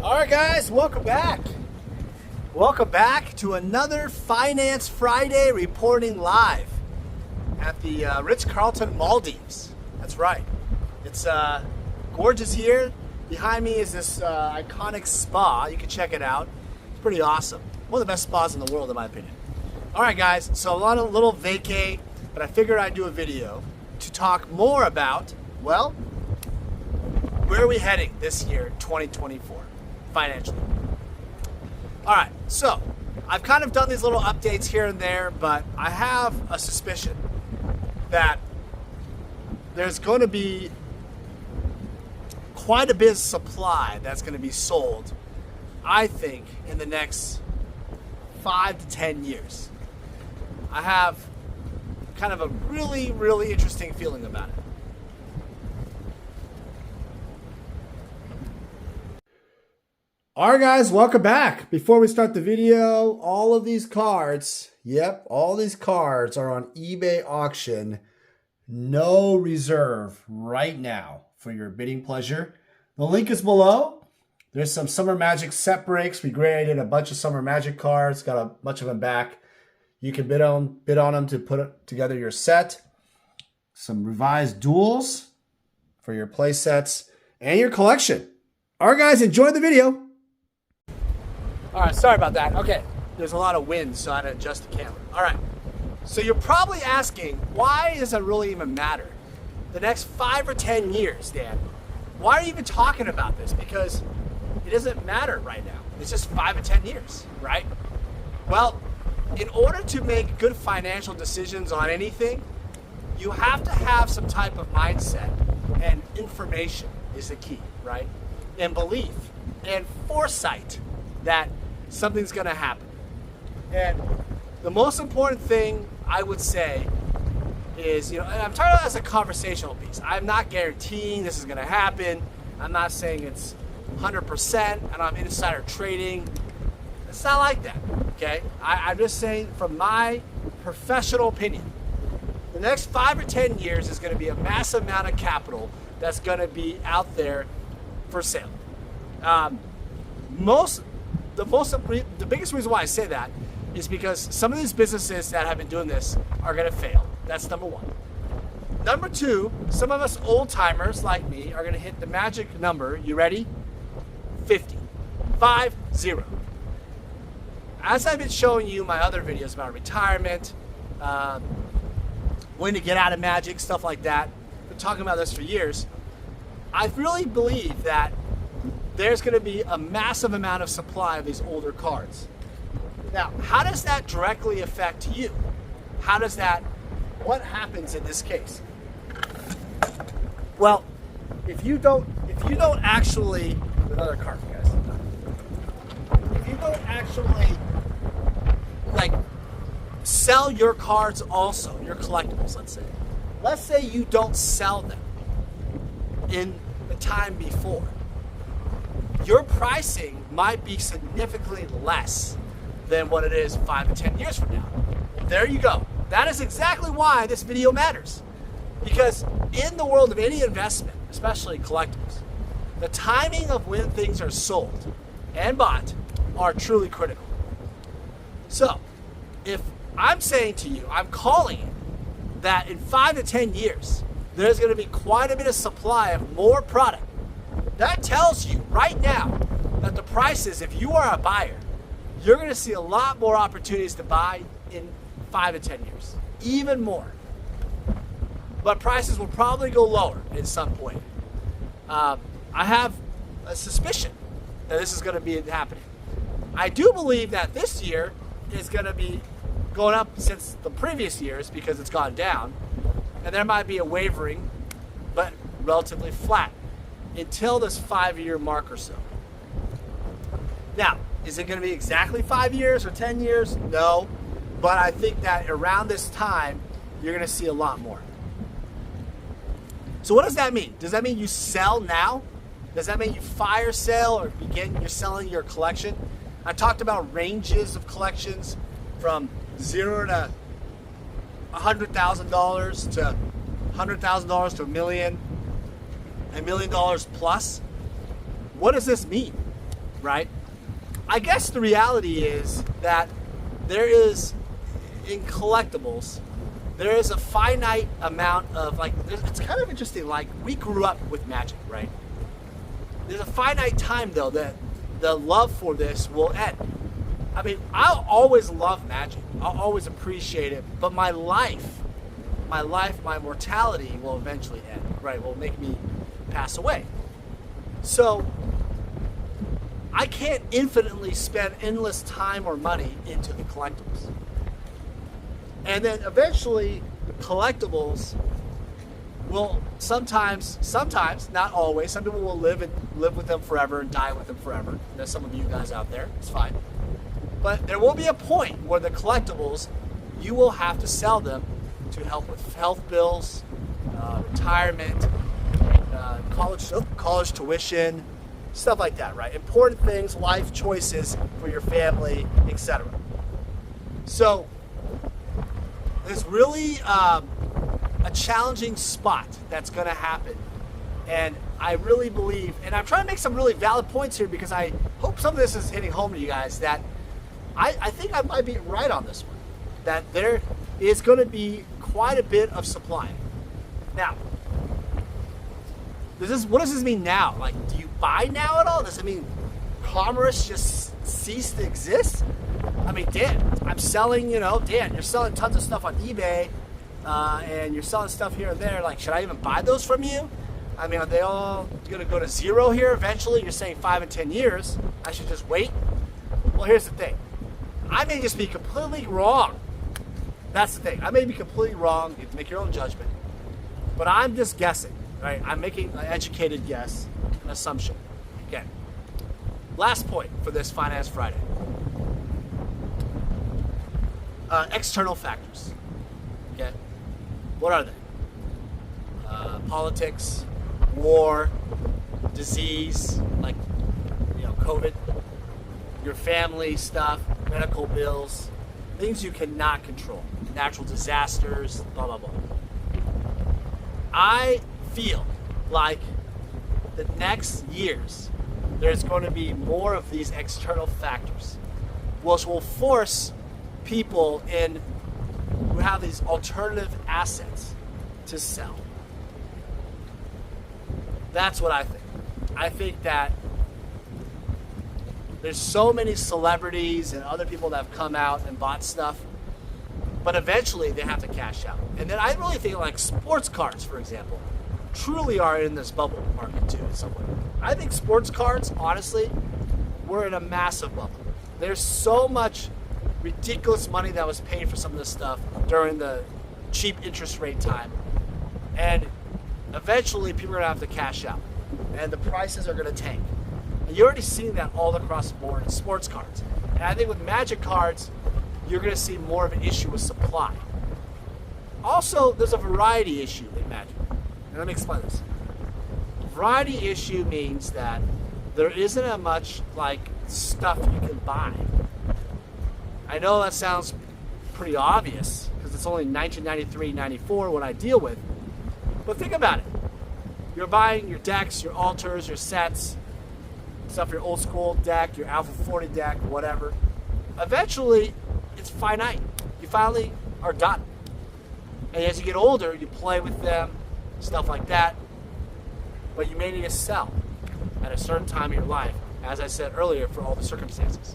All right, guys, welcome back. Welcome back to another Finance Friday reporting live at the Ritz-Carlton Maldives. That's right. It's gorgeous here. Behind me is this iconic spa. You can check it out. It's pretty awesome. One of the best spas in the world, in my opinion. All right, guys, so a little vacay, but I figured I'd do a video to talk more about, well, where are we heading this year, 2024, financially? All right, so I've kind of done these little updates here and there, but I have a suspicion that there's going to be quite a bit of supply that's going to be sold, I think, in the next 5 to 10 years. I have kind of a really, really interesting feeling about it. All right, guys, welcome back. Before we start the video, all of these cards, all these cards are on eBay auction. No reserve right now for your bidding pleasure. The link is below. There's some Summer Magic set breaks. We graded a bunch of Summer Magic cards, got a bunch of them back. You can bid on them to put together your set. Some revised duels for your play sets and your collection. All right, guys, enjoy the video. All right, sorry about that. Okay, there's a lot of wind, so I had to adjust the camera. All right, so you're probably asking, why does it really even matter? The next 5 or 10 years, Dan, why are you even talking about this? Because it doesn't matter right now. It's just 5 or 10 years, right? Well, in order to make good financial decisions on anything, you have to have some type of mindset, and information is the key, right? And belief and foresight that something's going to happen. And the most important thing I would say is, and I'm talking about it as a conversational piece. I'm not guaranteeing this is going to happen. I'm not saying it's 100% and I'm insider trading. It's not like that, okay? I'm just saying from my professional opinion, the next 5 or 10 years is going to be a massive amount of capital that's going to be out there for sale. The biggest reason why I say that is because some of these businesses that have been doing this are going to fail. That's number one. Number two, some of us old timers like me are going to hit the magic number. You ready? 50. 50. As I've been showing you my other videos about retirement, when to get out of magic, stuff like that, I've been talking about this for years. I really believe that there's going to be a massive amount of supply of these older cards. Now, how does that directly affect you? What happens in this case? Well, if you don't actually, another card, guys. If you don't actually sell your cards also, your collectibles, let's say you don't sell them in the time before, your pricing might be significantly less than what it is 5 to 10 years from now. There you go. That is exactly why this video matters. Because in the world of any investment, especially collectibles, the timing of when things are sold and bought are truly critical. So, if I'm saying to you, I'm calling it, that in 5 to 10 years, there's going to be quite a bit of supply of more product. That tells you right now that the prices, if you are a buyer, you're going to see a lot more opportunities to buy in 5 to 10 years, even more. But prices will probably go lower at some point. I have a suspicion that this is going to be happening. I do believe that this year is going to be going up since the previous years because it's gone down, and there might be a wavering, but relatively flat until this 5-year mark or so. Now, is it going to be exactly 5 years or 10 years? No, but I think that around this time, you're going to see a lot more. So what does that mean? Does that mean you sell now? Does that mean you fire sale or you're selling your collection? I talked about ranges of collections from $0 to $100,000 to $100,000 to $1 million, $1 million plus. What does this mean? right? I guess the reality is that there is, in collectibles, there is a finite amount of, like, it's kind of interesting, like, we grew up with Magic, right? There's a finite time, though, that the love for this will end. I mean, I'll always love Magic. I'll always appreciate it, but my mortality will eventually end, right? Will make me pass away. So, I can't infinitely spend endless time or money into the collectibles. And then eventually, collectibles will sometimes, not always, some people will live with them forever and die with them forever. There's some of you guys out there, it's fine. But there will be a point where the collectibles, you will have to sell them to help with health bills, retirement, college tuition, stuff like that, right? Important things, life choices for your family, etc. So, there's really a challenging spot that's going to happen. And I really believe, and I'm trying to make some really valid points here because I hope some of this is hitting home to you guys, that I think I might be right on this one. That there is going to be quite a bit of supply. Now, what does this mean now? Like, do you buy now at all? Does it mean commerce just ceased to exist? I mean, Dan, I'm selling, Dan, you're selling tons of stuff on eBay, and you're selling stuff here and there. Like, should I even buy those from you? I mean, are they all going to go to zero here eventually? You're saying 5 and 10 years. I should just wait? Well, here's the thing. I may just be completely wrong. That's the thing. I may be completely wrong. You have to make your own judgment. But I'm just guessing, right? I'm making an educated guess, an assumption. Again, last point for this Finance Friday. External factors. Okay? What are they? Politics, war, disease, like, COVID, your family stuff, medical bills, things you cannot control, natural disasters, blah, blah, blah. I feel like the next years, there's going to be more of these external factors, which will force people who have these alternative assets to sell. That's what I think. I think that there's so many celebrities and other people that have come out and bought stuff, but eventually they have to cash out. And then I really think like sports cards, for example, truly are in this bubble market too in some way. I think sports cards, honestly, we're in a massive bubble. There's so much ridiculous money that was paid for some of this stuff during the cheap interest rate time. And eventually people are gonna have to cash out and the prices are gonna tank. And you're already seeing that all across the board in sports cards. And I think with Magic cards, you're gonna see more of an issue with supply. Also, there's a variety issue in Magic. And let me explain this. Variety issue means that there isn't as much like stuff you can buy. I know that sounds pretty obvious because it's only 1993, 94 what I deal with. But think about it. You're buying your decks, your altars, your sets, stuff, your old school deck, your Alpha 40 deck, whatever. Eventually, it's finite. You finally are done. And as you get older, you play with them, stuff like that. But you may need to sell at a certain time in your life, as I said earlier, for all the circumstances.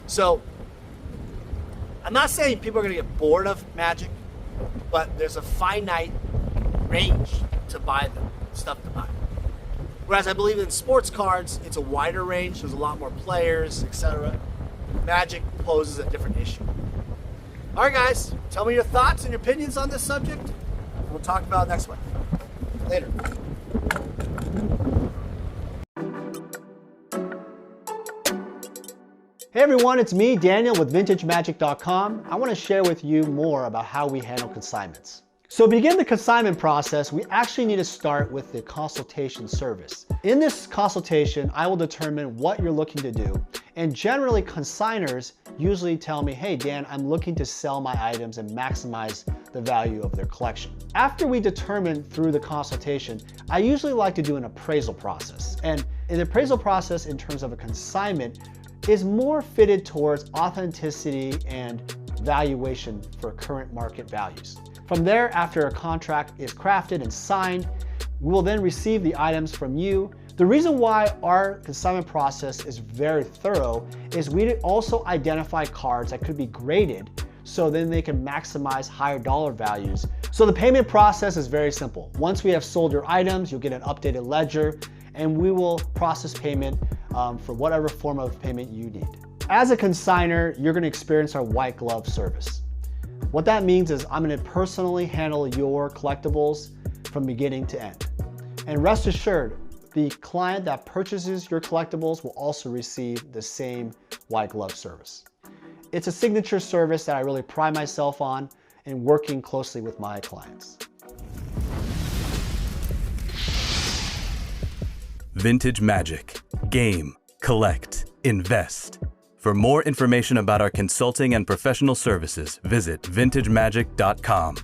So, I'm not saying people are going to get bored of Magic, but there's a finite range to buy them, stuff to buy. Whereas I believe in sports cards, it's a wider range, there's a lot more players, etc. Magic poses a different issue. Alright guys, tell me your thoughts and your opinions on this subject. We'll talk about it next one. Later. Hey everyone, it's me, Daniel with VintageMagic.com. I want to share with you more about how we handle consignments. So to begin the consignment process, we actually need to start with the consultation service. In this consultation, I will determine what you're looking to do. And generally, consigners usually tell me, hey Dan, I'm looking to sell my items and maximize the value of their collection. After we determine through the consultation, I usually like to do an appraisal process. And An appraisal process in terms of a consignment is more fitted towards authenticity and valuation for current market values. From there, after a contract is crafted and signed, we will then receive the items from you. The reason why our consignment process is very thorough is we also identify cards that could be graded so then they can maximize higher dollar values. So the payment process is very simple. Once we have sold your items, you'll get an updated ledger and we will process payment for whatever form of payment you need. As a consigner, you're gonna experience our white glove service. What that means is I'm gonna personally handle your collectibles from beginning to end. And rest assured, the client that purchases your collectibles will also receive the same white glove service. It's a signature service that I really pride myself on in working closely with my clients. Vintage Magic. Game, collect, invest. For more information about our consulting and professional services, visit vintagemagic.com.